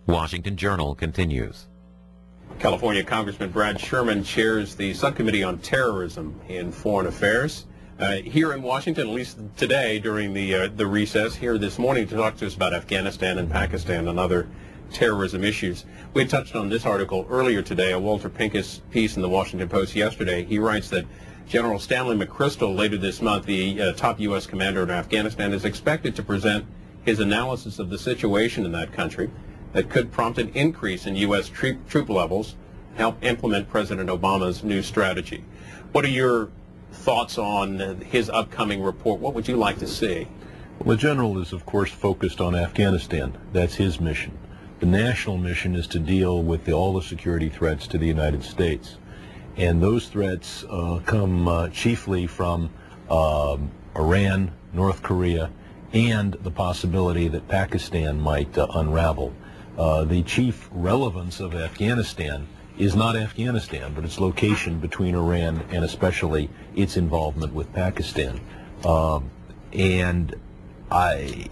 Washington Journal continues. California Congressman Brad Sherman chairs the Subcommittee on Terrorism in Foreign Affairs. Here in Washington, at least today during the recess, here this morning to talk to us about Afghanistan and Pakistan and other terrorism issues. We touched on this article earlier today, a Walter Pincus piece in the Washington Post yesterday. He writes that General Stanley McChrystal later this month, the top U.S. commander in Afghanistan, is expected to present his analysis of the situation in that country that could prompt an increase in U.S. troop levels and help implement President Obama's new strategy. What are your thoughts on his upcoming report? What would you like to see? Well, the general is, of course, focused on Afghanistan. That's his mission. The national mission is to deal with all the security threats to the United States. And those threats come chiefly from Iran, North Korea, and the possibility that Pakistan might unravel. The chief relevance of Afghanistan is not Afghanistan, but its location between Iran and especially its involvement with Pakistan. It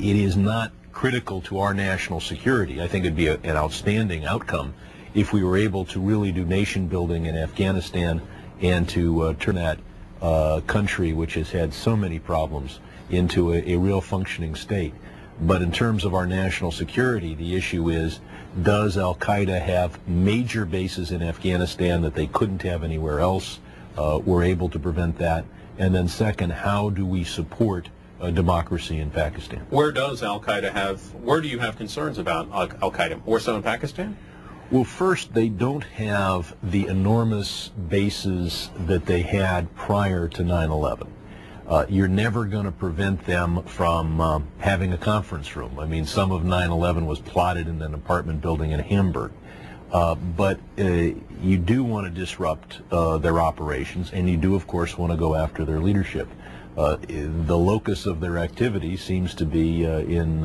is not critical to our national security. I think it'd be an outstanding outcome if we were able to really do nation building in Afghanistan and to turn that country, which has had so many problems, into a real functioning state. But in terms of our national security, the issue is, does al-Qaeda have major bases in Afghanistan that they couldn't have anywhere else? We're able to prevent that. And then second, how do we support democracy in Pakistan? Where does al-Qaeda where do you have concerns about al-Qaeda? More so in Pakistan? Well, first, they don't have the enormous bases that they had prior to 9/11. You're never going to prevent them from having a conference room. I mean, some of 9/11 was plotted in an apartment building in Hamburg. But you do want to disrupt their operations, and you do, of course, want to go after their leadership. The locus of their activity seems to be in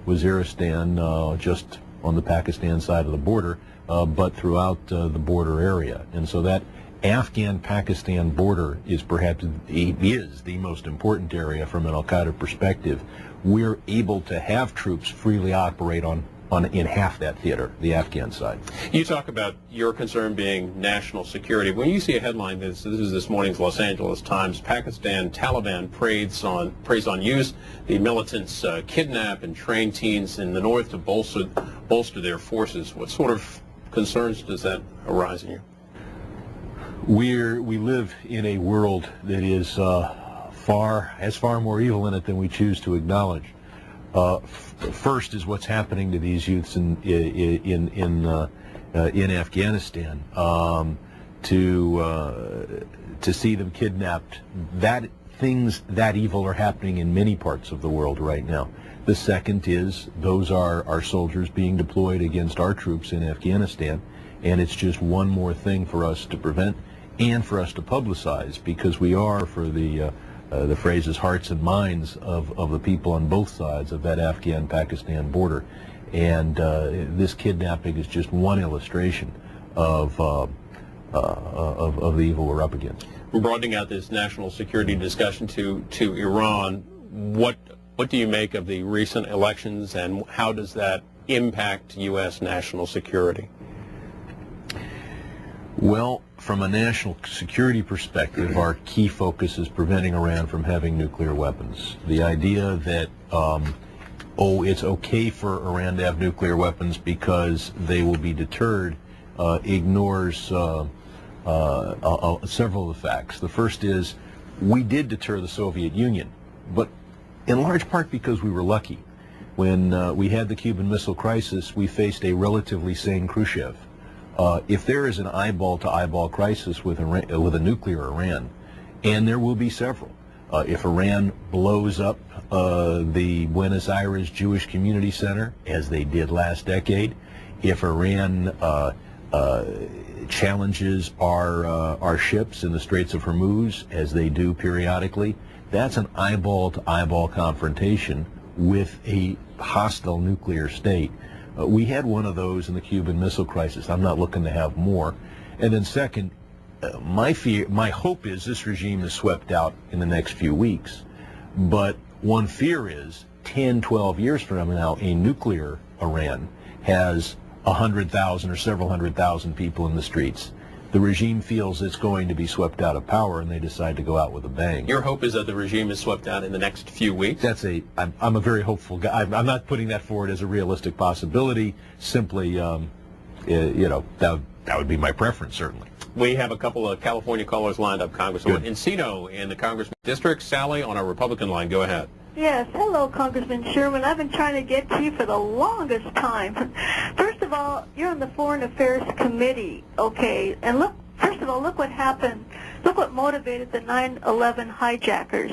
Waziristan, just on the Pakistan side of the border, but throughout the border area. And so that Afghan-Pakistan border is perhaps the most important area from an al-Qaeda perspective. We're able to have troops freely operate in half that theater, the Afghan side. You talk about your concern being national security. When you see a headline, this is this morning's Los Angeles Times, Pakistan Taliban preys on youth. The militants kidnap and train teens in the north to bolster their forces. What sort of concerns does that arise in you? We live in a world that is has far more evil in it than we choose to acknowledge. First is what's happening to these youths in Afghanistan. To see them kidnapped, things that evil are happening in many parts of the world right now. The second is those are our soldiers being deployed against our troops in Afghanistan, and it's just one more thing for us to prevent and for us to publicize, because we are, for the phrases, hearts and minds of the people on both sides of that Afghan-Pakistan border. And this kidnapping is just one illustration of the evil we're up against. Broadening out this national security discussion to Iran, what do you make of the recent elections, and how does that impact U.S. national security? Well, From a national security perspective, our key focus is preventing Iran from having nuclear weapons. The idea that, it's okay for Iran to have nuclear weapons because they will be deterred, ignores several of the facts. The first is, we did deter the Soviet Union, but in large part because we were lucky. When we had the Cuban Missile Crisis, we faced a relatively sane Khrushchev. If there is an eyeball-to-eyeball crisis with a nuclear Iran, and there will be several, if Iran blows up the Buenos Aires Jewish Community Center, as they did last decade, if Iran challenges our ships in the Straits of Hormuz, as they do periodically, that's an eyeball-to-eyeball confrontation with a hostile nuclear state. We had one of those in the Cuban Missile Crisis. I'm not looking to have more. And then second, my hope is this regime is swept out in the next few weeks. But one fear is 10, 12 years from now, a nuclear Iran has 100,000 or several 100,000 people in the streets. The regime feels it's going to be swept out of power, and they decide to go out with a bang. Your hope is that the regime is swept out in the next few weeks? I'm a very hopeful guy. I'm not putting that forward as a realistic possibility. Simply, that would be my preference, certainly. We have a couple of California callers lined up, Congressman. Encino in the Congressman District. Sally on our Republican line. Go ahead. Yes, hello, Congressman Sherman. I've been trying to get to you for the longest time. First of all, you're on the Foreign Affairs Committee, okay? And look, first of all, look what happened. Look what motivated the 9/11 hijackers.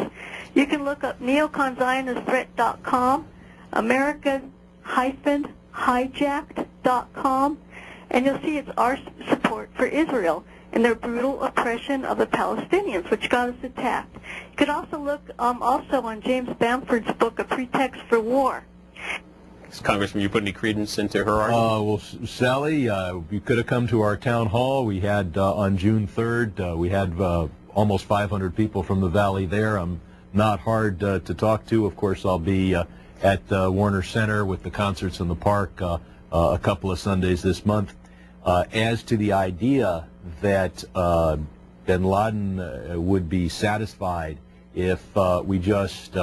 You can look up neoconzionistthreat.com, American-hijacked.com, and you'll see it's our support for Israel and their brutal oppression of the Palestinians, which got us attacked. You could also look also on James Bamford's book, A Pretext for War. Congressman, you put any credence into her argument? Well, Sally, you could have come to our town hall. We had, on June 3rd, we had almost 500 people from the Valley there. I'm not hard to talk to. Of course, I'll be at Warner Center with the concerts in the park a couple of Sundays this month. As to the idea that bin Laden would be satisfied if we just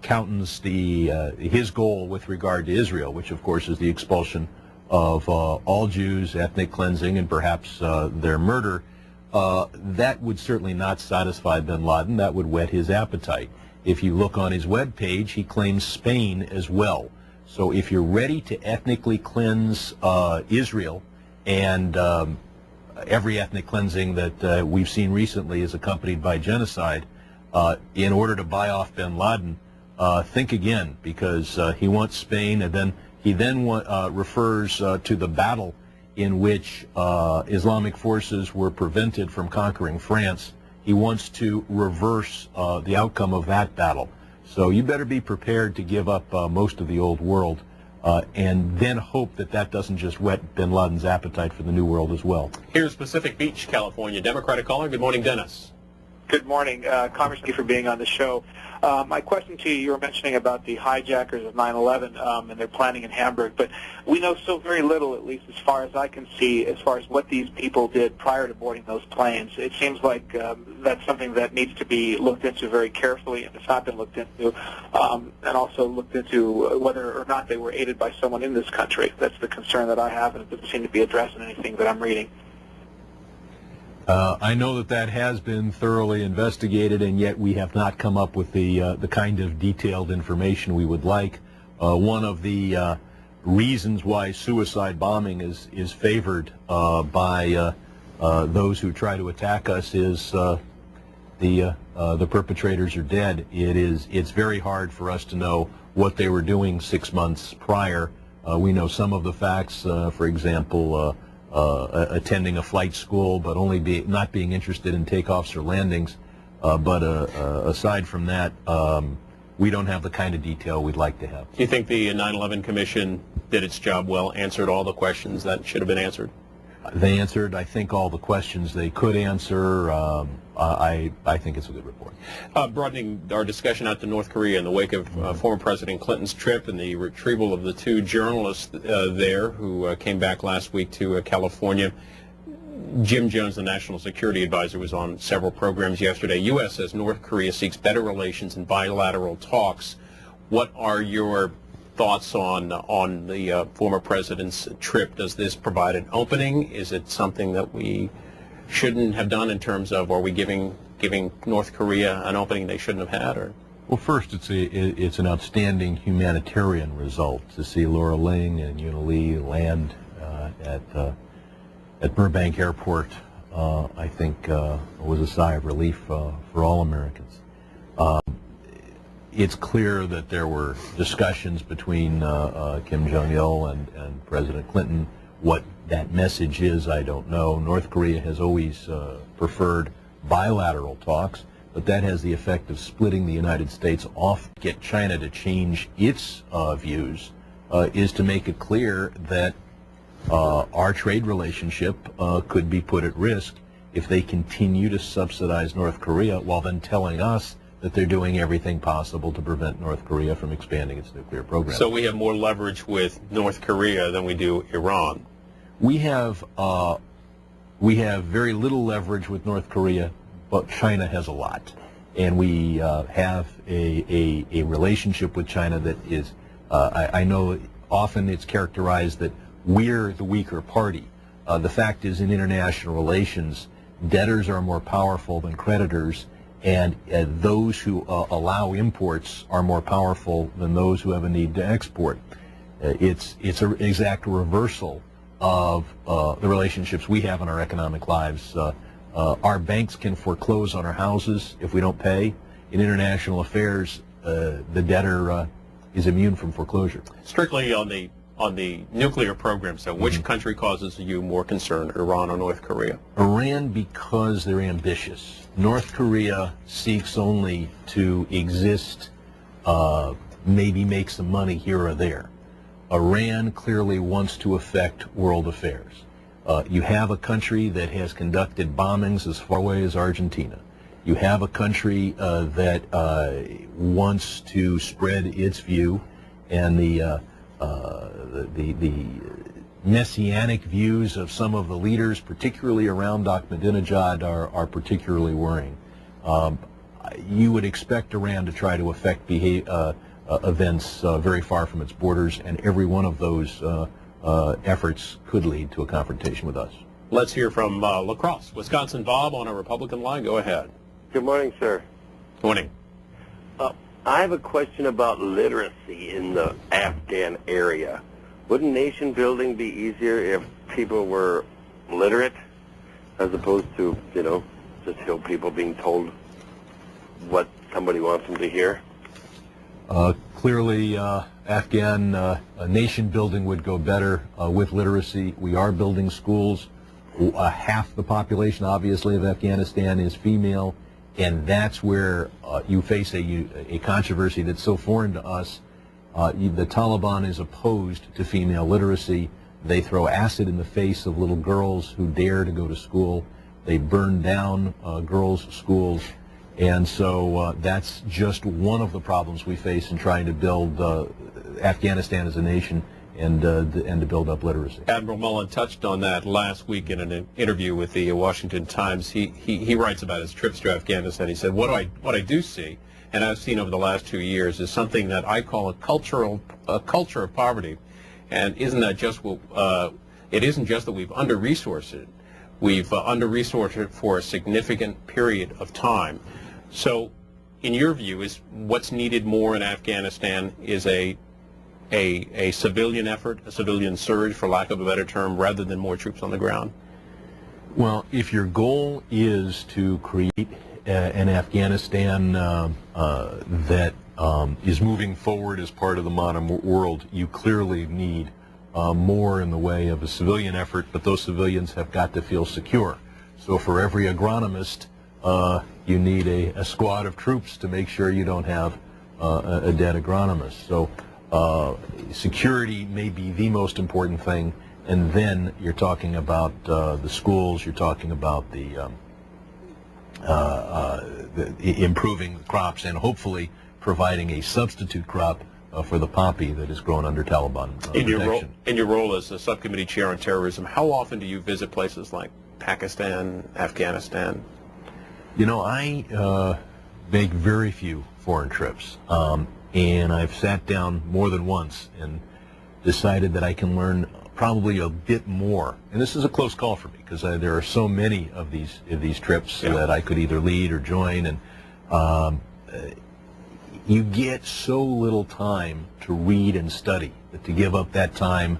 countenance his goal with regard to Israel, which of course is the expulsion of all Jews, ethnic cleansing, and perhaps their murder, that would certainly not satisfy bin Laden. That would whet his appetite. If you look on his webpage, he claims Spain as well. So if you're ready to ethnically cleanse Israel, and every ethnic cleansing that we've seen recently is accompanied by genocide, in order to buy off bin Laden, think again, because he wants Spain, and then he refers to the battle in which Islamic forces were prevented from conquering France. He wants to reverse the outcome of that battle. So you better be prepared to give up most of the old world, and then hope that that doesn't just whet bin Laden's appetite for the new world as well. Here's Pacific Beach, California. Democratic caller. Good morning, Dennis. Good morning, Congressman, thank you for being on the show. My question to you were mentioning about the hijackers of 9/11 and their planning in Hamburg, but we know so very little, at least as far as I can see, as far as what these people did prior to boarding those planes. It seems like that's something that needs to be looked into very carefully, and it's not been looked into, and also looked into whether or not they were aided by someone in this country. That's the concern that I have, and it doesn't seem to be addressed in anything that I'm reading. I know that has been thoroughly investigated, and yet we have not come up with the kind of detailed information we would like. One of the reasons why suicide bombing is favored by those who try to attack us is the perpetrators are dead. It's very hard for us to know what they were doing 6 months prior. We know some of the facts, for example, attending a flight school, but not being interested in takeoffs or landings. But aside from that, we don't have the kind of detail we'd like to have. Do you think the 9/11 Commission did its job well, answered all the questions that should have been answered? They answered, I think, all the questions they could answer. I think it's a good report. Broadening our discussion out to North Korea in the wake of former President Clinton's trip and the retrieval of the two journalists there who came back last week to California. Jim Jones, the National Security Advisor, was on several programs yesterday. U.S. says North Korea seeks better relations and bilateral talks. What are your thoughts on the former president's trip? Does this provide an opening? Is it something that we shouldn't have done in terms of, are we giving North Korea an opening they shouldn't have had? Or? Well, first, it's an outstanding humanitarian result to see Laura Ling and Yuna Lee land at Burbank Airport. I think was a sigh of relief for all Americans. It's clear that there were discussions between Kim Jong-il and President Clinton. What that message is, I don't know. North Korea has always preferred bilateral talks, but that has the effect of splitting the United States off. Get China to change its views is to make it clear that our trade relationship could be put at risk if they continue to subsidize North Korea while then telling us that they're doing everything possible to prevent North Korea from expanding its nuclear program. So we have more leverage with North Korea than we do Iran. We have very little leverage with North Korea, but China has a lot. And we have a relationship with China that is, I know often it's characterized that we're the weaker party. The fact is, in international relations, debtors are more powerful than creditors, and those who allow imports are more powerful than those who have a need to export. It's an exact reversal of the relationships we have in our economic lives. Our banks can foreclose on our houses if we don't pay. In international affairs, the debtor is immune from foreclosure. Strictly on the nuclear program, so which country causes you more concern, Iran or North Korea? Iran, because they're ambitious. North Korea seeks only to exist, maybe make some money here or there. Iran clearly wants to affect world affairs. You have a country that has conducted bombings as far away as Argentina. You have a country that wants to spread its view, and the messianic views of some of the leaders, particularly around Ahmadinejad, are particularly worrying. You would expect Iran to try to affect events very far from its borders, and every one of those efforts could lead to a confrontation with us. Let's hear from La Crosse, Wisconsin. Bob on a Republican line. Go ahead. Good morning, sir. Good morning. I have a question about literacy in the Afghan area. Wouldn't nation building be easier if people were literate as opposed to, just people being told what somebody wants them to hear? Clearly, Afghan nation building would go better with literacy. We are building schools. Half the population, obviously, of Afghanistan is female, and that's where you face a controversy that's so foreign to us. The Taliban is opposed to female literacy. They throw acid in the face of little girls who dare to go to school. They burn down girls' schools. And so that's just one of the problems we face in trying to build Afghanistan as a nation and to build up literacy. Admiral Mullen touched on that last week in an interview with the Washington Times. He writes about his trips to Afghanistan. He said, what I do see, and I've seen over the last 2 years, is something that I call a culture of poverty. And isn't that just it isn't just that we've under-resourced it. We've under-resourced it for a significant period of time. So, in your view, is what's needed more in Afghanistan is a civilian effort, a civilian surge, for lack of a better term, rather than more troops on the ground? Well, if your goal is to create an Afghanistan that is moving forward as part of the modern world, you clearly need more in the way of a civilian effort, but those civilians have got to feel secure. So for every agronomist, you need a squad of troops to make sure you don't have a dead agronomist. So security may be the most important thing, and then you're talking about the schools, you're talking about the improving the crops, and hopefully providing a substitute crop for the poppy that is grown under Taliban protection. In your role as a subcommittee chair on terrorism, how often do you visit places like Pakistan, Afghanistan? I make very few foreign trips, and I've sat down more than once and decided that I can learn probably a bit more. And this is a close call for me because there are so many of these trips that I could either lead or join, and you get so little time to read and study that to give up that time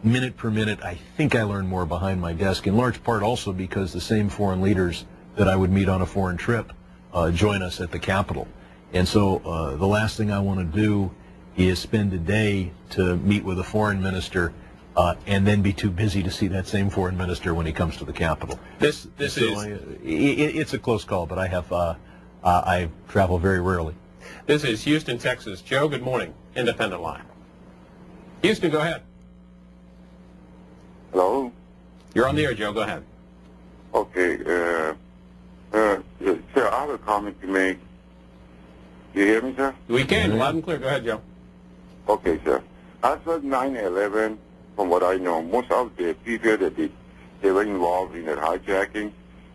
minute per minute, I think I learn more behind my desk, in large part also because the same foreign leaders that I would meet on a foreign trip join us at the Capitol. And so the last thing I want to do is spend a day to meet with a foreign minister and then be too busy to see that same foreign minister when he comes to the Capitol. It's a close call, but I travel very rarely. This is Houston, Texas. Joe, good morning. Independent line. Houston, go ahead. Hello? You're on the air, Joe. Go ahead. Okay. Sir, I have a comment to make. You hear me, sir? We can, loud and clear. Go ahead, Joe. Okay, sir. After 9/11, from what I know, most of the people that they were involved in the hijacking,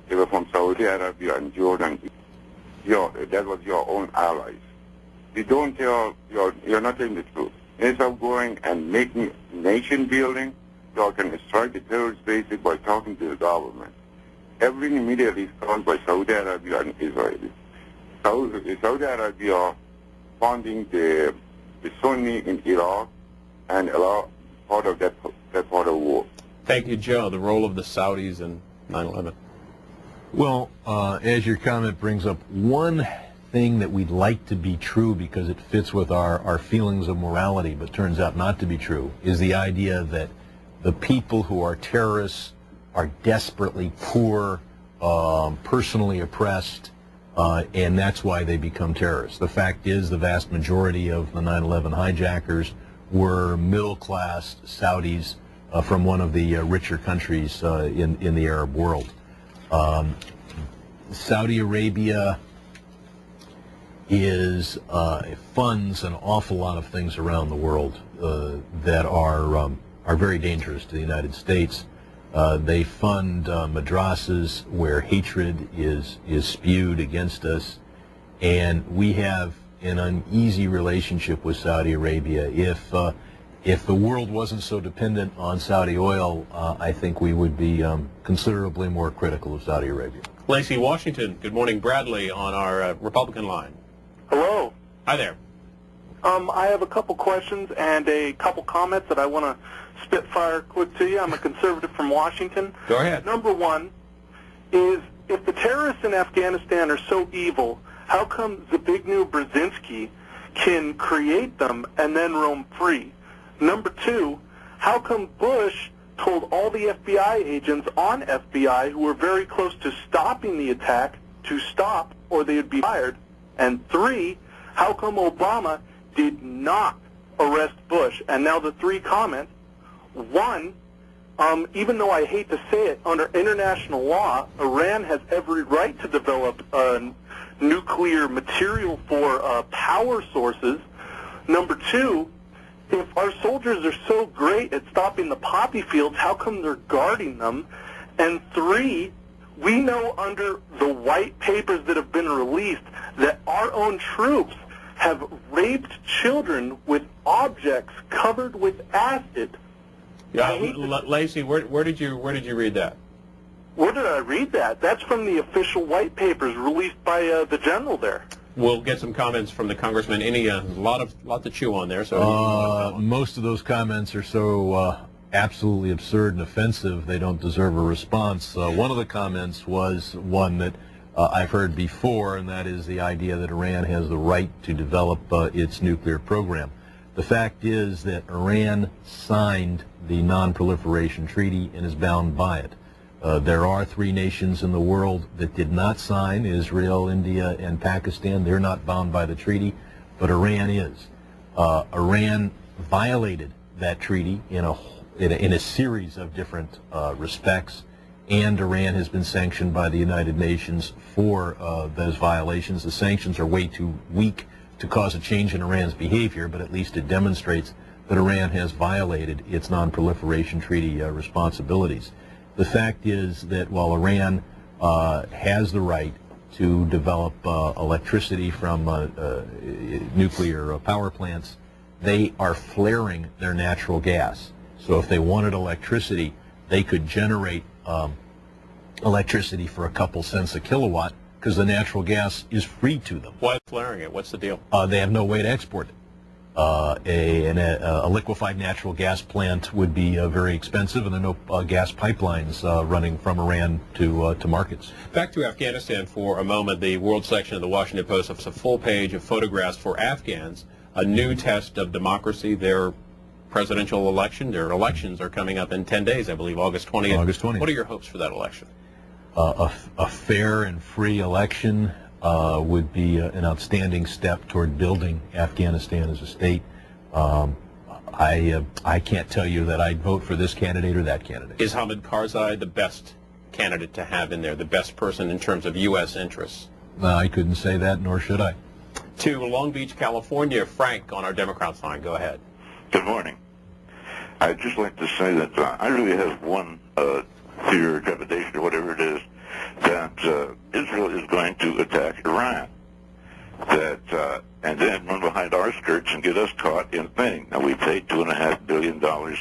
they were from Saudi Arabia and Jordan. That was your own allies. You don't tell, you're not telling the truth. Instead of going and making nation building, you can strike the terrorist bases by talking to the government. Everything immediately is caused by Saudi Arabia and Israel. Saudi Arabia funding the Sunni in Iraq and a lot part of that part of the war. Thank you, Joe. The role of the Saudis in 9/11. Well, as your comment brings up, one thing that we'd like to be true because it fits with our feelings of morality, but turns out not to be true, is the idea that the people who are terrorists are desperately poor, personally oppressed, and that's why they become terrorists. The fact is the vast majority of the 9/11 hijackers were middle-class Saudis from one of the richer countries in the Arab world. Saudi Arabia funds an awful lot of things around the world that are very dangerous to the United States. They fund madrasas where hatred is spewed against us, and we have an uneasy relationship with Saudi Arabia. If the world wasn't so dependent on Saudi oil, I think we would be considerably more critical of Saudi Arabia. Lacey, Washington. Good morning. Bradley on our Republican line. Hello. Hi there. I have a couple questions and a couple comments that I want to spitfire quick to you. I'm a conservative from Washington. Go ahead. Number one is, if the terrorists in Afghanistan are so evil, how come Zbigniew Brzezinski can create them and then roam free? Number two, how come Bush told all the FBI agents on FBI who were very close to stopping the attack to stop or they would be fired? And three, how come Obama did not arrest Bush? And now the three comments. One, even though I hate to say it, under international law, Iran has every right to develop nuclear material for power sources. Number two, if our soldiers are so great at stopping the poppy fields, how come they're guarding them? And three, we know under the white papers that have been released that our own troops have raped children with objects covered with acid. Yeah, Lacey, where did you read that? Where did I read that? That's from the official white papers released by the general there. We'll get some comments from the congressman. A lot to chew on there. So most of those comments are so absolutely absurd and offensive, they don't deserve a response. One of the comments was one that I've heard before, and that is the idea that Iran has the right to develop its nuclear program. The fact is that Iran signed the Non-Proliferation Treaty and is bound by it. There are three nations in the world that did not sign: Israel, India, and Pakistan. They're not bound by the treaty, but Iran is. Iran violated that treaty in a series of different respects, and Iran has been sanctioned by the United Nations for those violations. The sanctions are way too weak to cause a change in Iran's behavior, but at least it demonstrates that Iran has violated its non-proliferation treaty responsibilities. The fact is that while Iran has the right to develop electricity from nuclear power plants, they are flaring their natural gas. So if they wanted electricity, they could generate electricity for a couple cents a kilowatt because the natural gas is free to them. Why flaring it? What's the deal? They have no way to export it. A liquefied natural gas plant would be very expensive, and there are no gas pipelines running from Iran to markets. Back to Afghanistan for a moment. The world section of the Washington Post has a full page of photographs for Afghans, a new test of democracy. Their presidential election, their elections are coming up in 10 days, I believe, August 20th. August 20th. What are your hopes for that election? A fair and free election would be an outstanding step toward building Afghanistan as a state. I can't tell you that I'd vote for this candidate or that candidate. Is Hamid Karzai the best candidate to have in there, the best person in terms of U.S. interests? I couldn't say that, nor should I. To Long Beach, California, Frank on our Democrats line. Go ahead. Good morning. I'd just like to say that I really have one fear or trepidation or whatever it is, that Israel is going to attack Iran, and then run behind our skirts and get us caught in thing. Now, we pay $2.5 billion to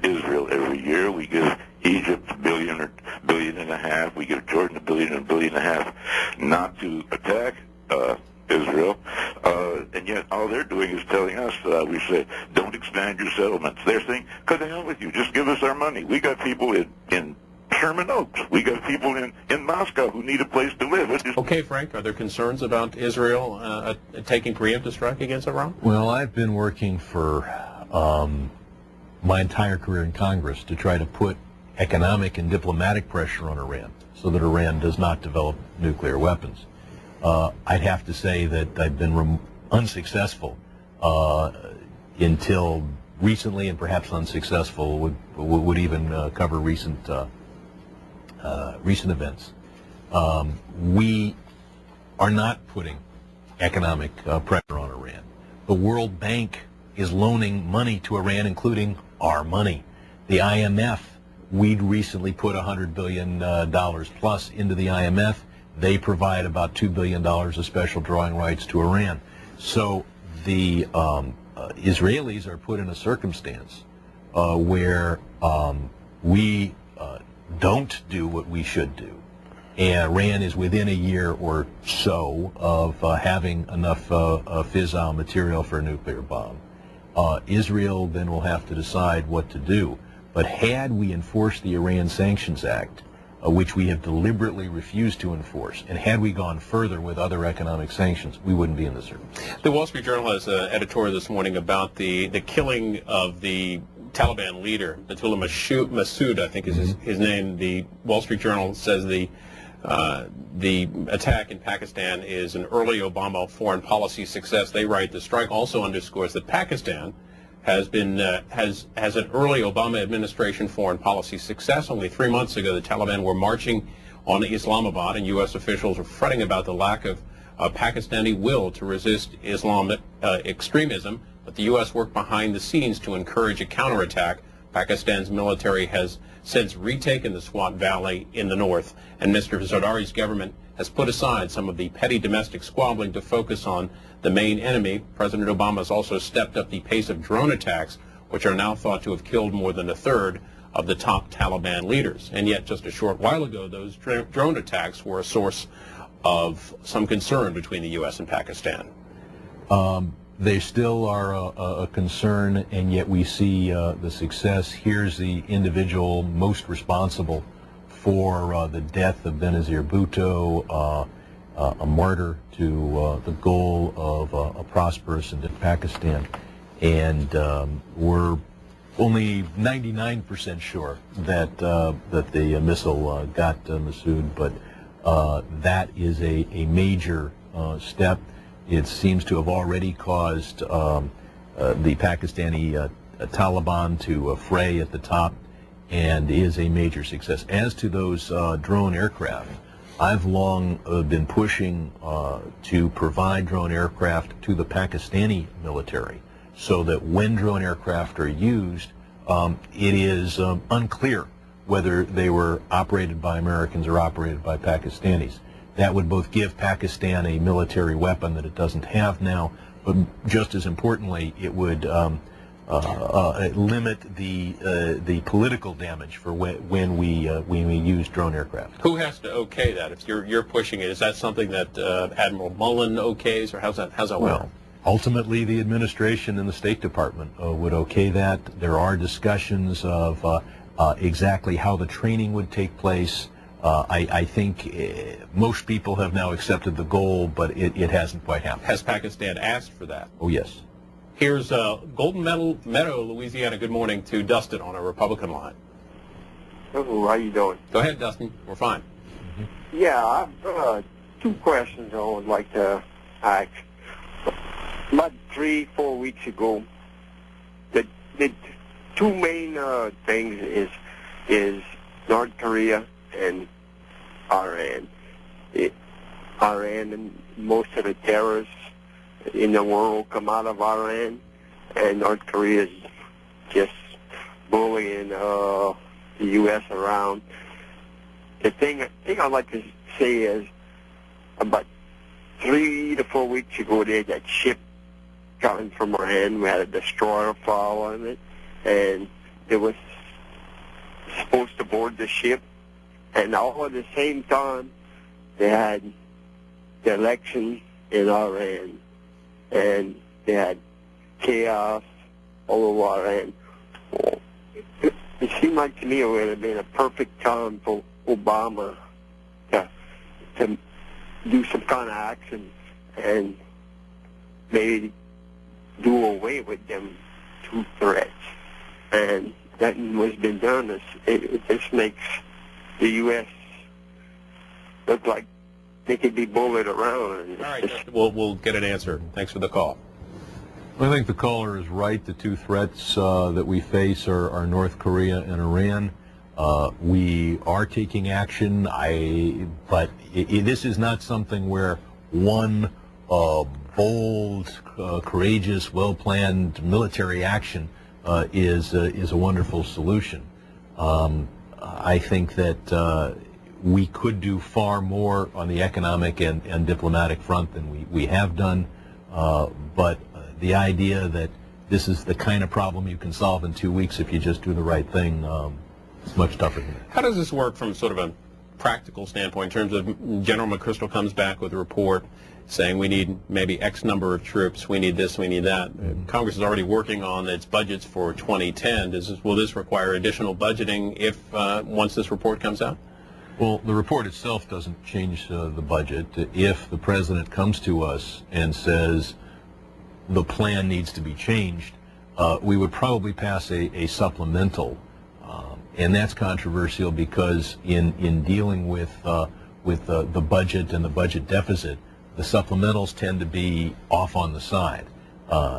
Israel every year. We give Egypt $1 billion or $1.5 billion. We give Jordan $1 billion and $1.5 billion not to attack Israel, and yet all they're doing is telling us, we say, don't expand your settlements. They're saying, "Cut the hell with you, just give us our money." We got people in Sherman Oaks. We got people in Moscow who need a place to live. Okay, Frank, are there concerns about Israel taking preemptive strike against Iran? Well, I've been working for my entire career in Congress to try to put economic and diplomatic pressure on Iran so that Iran does not develop nuclear weapons. I'd have to say that I've been unsuccessful until recently, and perhaps unsuccessful would even cover recent events. We are not putting economic pressure on Iran. The World Bank is loaning money to Iran, including our money. The IMF, we'd recently put $100 billion plus into the IMF. They provide about $2 billion of special drawing rights to Iran. So the Israelis are put in a circumstance where we don't do what we should do. And Iran is within a year or so of having enough fissile material for a nuclear bomb. Israel then will have to decide what to do. But had we enforced the Iran Sanctions Act, which we have deliberately refused to enforce, and had we gone further with other economic sanctions, we wouldn't be in this circumstance. The Wall Street Journal has an editorial this morning about the killing of the Taliban leader, Natullah Masood, I think is his name. The Wall Street Journal says the attack in Pakistan is an early Obama foreign policy success. They write, the strike also underscores that Pakistan has been has an early Obama administration foreign policy success. Only 3 months ago, the Taliban were marching on Islamabad, and U.S. officials were fretting about the lack of Pakistani will to resist Islamic extremism. But the U.S. worked behind the scenes to encourage a counterattack. Pakistan's military has since retaken the Swat Valley in the north, and Mr. Zardari's government has put aside some of the petty domestic squabbling to focus on the main enemy. President Obama has also stepped up the pace of drone attacks, which are now thought to have killed more than a third of the top Taliban leaders. And yet, just a short while ago, those drone attacks were a source of some concern between the U.S. and Pakistan. They still are a concern, and yet we see the success. Here's the individual most responsible for the death of Benazir Bhutto, a martyr to the goal of a prosperous and Pakistan. And we're only 99% sure that the missile got Masood, but that is a major step. It seems to have already caused the Pakistani Taliban to fray at the top, and is a major success. As to those drone aircraft, I've long been pushing to provide drone aircraft to the Pakistani military, so that when drone aircraft are used, it is unclear whether they were operated by Americans or operated by Pakistanis. That would both give Pakistan a military weapon that it doesn't have now, but just as importantly, it would limit the political damage for when we use drone aircraft. Who has to okay that? If you're pushing it, is that something that Admiral Mullen okays, or how's that work? Well, ultimately, the administration and the State Department would okay that. There are discussions of exactly how the training would take place. I think most people have now accepted the goal, but it hasn't quite happened. Has Pakistan asked for that? Oh, yes. Here's Golden Meadow, Louisiana. Good morning to Dustin on a Republican line. Hello, how you doing? Go ahead, Dustin. We're fine. Mm-hmm. Yeah, I've two questions I would like to ask. About 3-4 weeks ago, the two main things is North Korea and Iran. Iran and most of the terrorists in the world come out of Iran, and North Korea is just bullying the U.S. around. The thing I'd like to say is about 3 to 4 weeks ago, they had that ship coming from Iran. We had a destroyer following it, and it was supposed to board the ship. And all at the same time, they had the election in Iran, and they had chaos all over Iran. It seemed like to me it would have been a perfect time for Obama to do some kind of action and maybe do away with them two threats. And that was been done. It just makes the U.S. look like they could be bullied around. All right, we'll get an answer. Thanks for the call. I think the caller is right. The two threats that we face are North Korea and Iran. We are taking action, but this is not something where one bold, courageous, well-planned military action is a wonderful solution. I think that we could do far more on the economic and diplomatic front than we have done, but the idea that this is the kind of problem you can solve in 2 weeks if you just do the right thing, it's much tougher than that. How does this work from sort of a practical standpoint in terms of General McChrystal comes back with a report saying we need maybe X number of troops, we need this, we need that. Congress is already working on its budgets for 2010. Will this require additional budgeting if once this report comes out? Well, the report itself doesn't change the budget. If the president comes to us and says the plan needs to be changed, we would probably pass a supplemental, and that's controversial because in dealing with the budget and the budget deficit, the supplementals tend to be off on the side,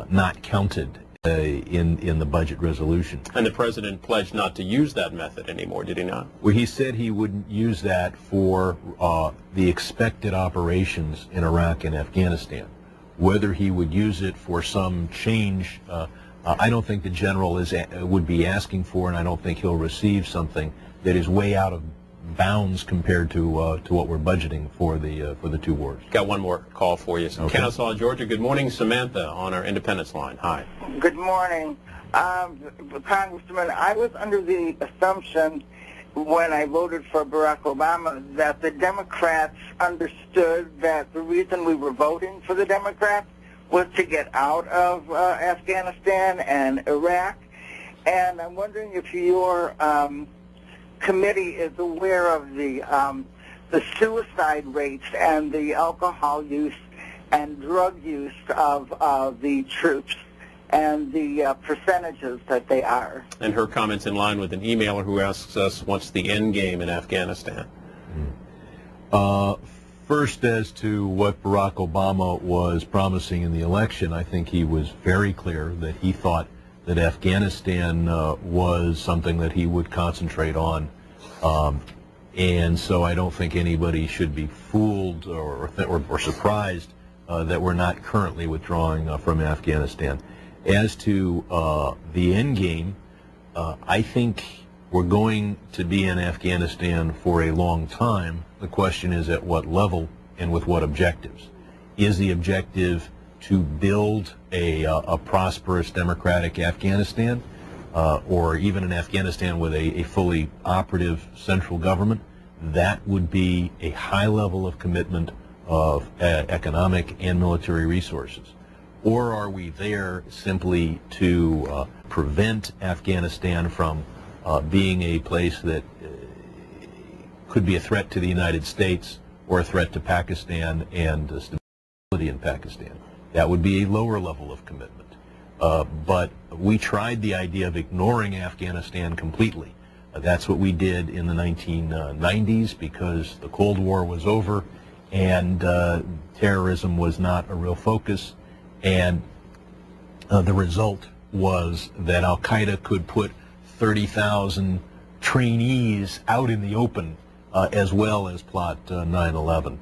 not counted in the budget resolution. And the president pledged not to use that method anymore, did he not? Well, he said he wouldn't use that for the expected operations in Iraq and Afghanistan. Whether he would use it for some change, I don't think the general would be asking for, and I don't think he'll receive something that is way out of bounds compared to what we're budgeting for the two wars. Got one more call for you. Okay. Kennesaw, Georgia. Good morning, Samantha on our Independence line. Hi. Good morning. Congressman, I was under the assumption when I voted for Barack Obama that the Democrats understood that the reason we were voting for the Democrats was to get out of Afghanistan and Iraq. And I'm wondering if your committee is aware of the suicide rates and the alcohol use and drug use of the troops and the percentages that they are. And her comments in line with an emailer who asks us what's the end game in Afghanistan. First, as to what Barack Obama was promising in the election, I think he was very clear that he thought that Afghanistan was something that he would concentrate on. And so I don't think anybody should be fooled or surprised that we're not currently withdrawing from Afghanistan. As to the end game, I think we're going to be in Afghanistan for a long time. The question is at what level and with what objectives. Is the objective to build a prosperous democratic Afghanistan, or even an Afghanistan with a fully operative central government? That would be a high level of commitment of economic and military resources. Or are we there simply to prevent Afghanistan from being a place that could be a threat to the United States or a threat to Pakistan and stability in Pakistan? That would be a lower level of commitment. But we tried the idea of ignoring Afghanistan completely. That's what we did in the 1990s because the Cold War was over and terrorism was not a real focus. And the result was that Al-Qaeda could put 30,000 trainees out in the open as well as plot 9/11.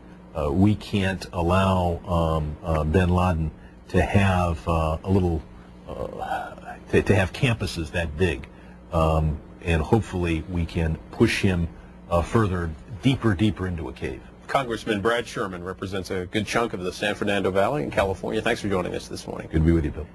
We can't allow bin Laden to have a little, to have campuses that big. And hopefully we can push him further, deeper into a cave. Congressman Brad Sherman represents a good chunk of the San Fernando Valley in California. Thanks for joining us this morning. Good to be with you, Bill.